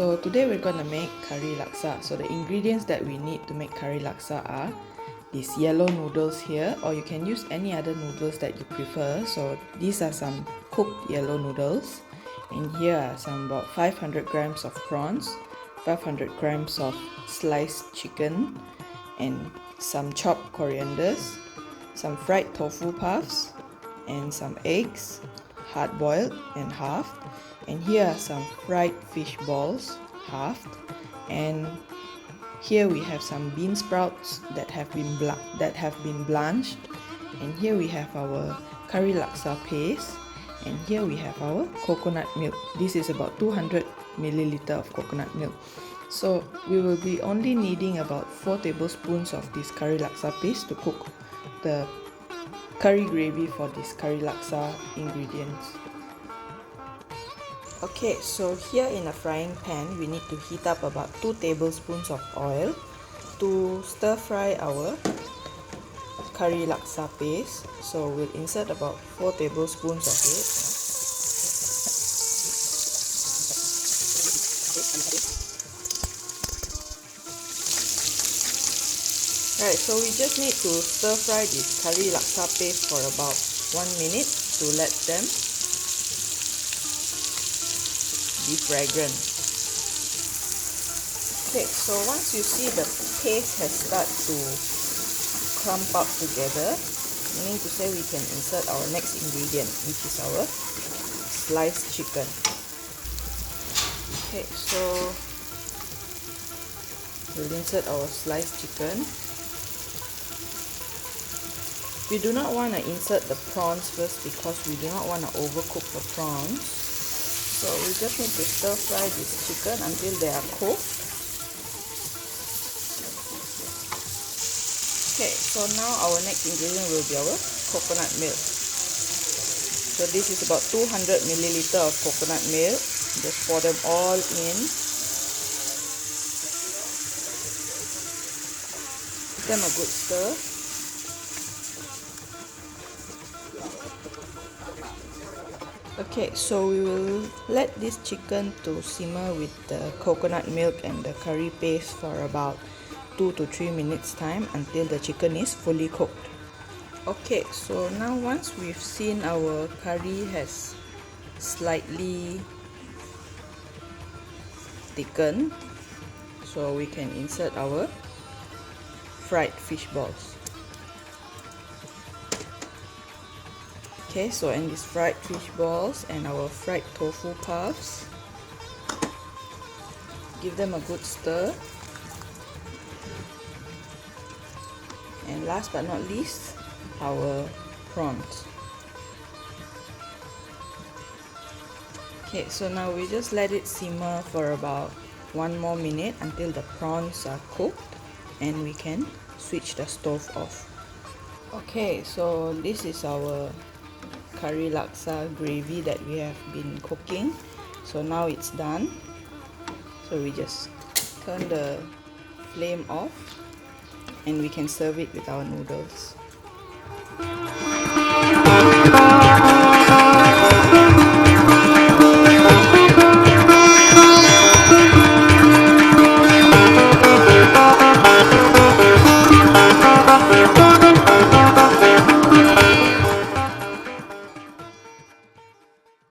So today we're gonna make curry laksa. So the ingredients that we need to make curry laksa are these yellow noodles here, or you can use any other noodles that you prefer. So these are some cooked yellow noodles, and here are some about 500 grams of prawns, 500 grams of sliced chicken, and some chopped corianders, some fried tofu puffs, and some eggs, hard boiled and halved. And here are some fried fish balls, halved. And here we have some bean sprouts that have been blanched. And here we have our curry laksa paste. And here we have our coconut milk. This is about 200 milliliter of coconut milk. So we will be only needing about 4 tablespoons of this curry laksa paste to cook the curry gravy for this curry laksa ingredients. Okay, so here in a frying pan, we need to heat up about 2 tablespoons of oil to stir fry our curry laksa paste. So we'll insert about 4 tablespoons of it. Right, so we just need to stir fry this curry laksa paste for about 1 minute to let them be fragrant. Okay, so once you see the paste has started to clump up together, meaning to say we can insert our next ingredient, which is our sliced chicken. Okay, so we'll insert our sliced chicken. We do not want to insert the prawns first because we do not want to overcook the prawns. So we just need to stir fry this chicken until they are cooked. Okay, so now our next ingredient will be our coconut milk. So this is about 200 milliliter of coconut milk. Just pour them all in. Give them a good stir. Okay, so we will let this chicken to simmer with the coconut milk and the curry paste for about 2 to 3 minutes time until the chicken is fully cooked. Okay, so now once we've seen our curry has slightly thickened, so we can insert our fried fish balls. Okay, so and these fried fish balls and our fried tofu puffs, give them a good stir. And last but not least, our prawns. Okay, so now we just let it simmer for about 1 more minute until the prawns are cooked, and we can switch the stove off. Okay, so this is our curry laksa gravy that we have been cooking. So now it's done. So we just turn the flame off and we can serve it with our noodles.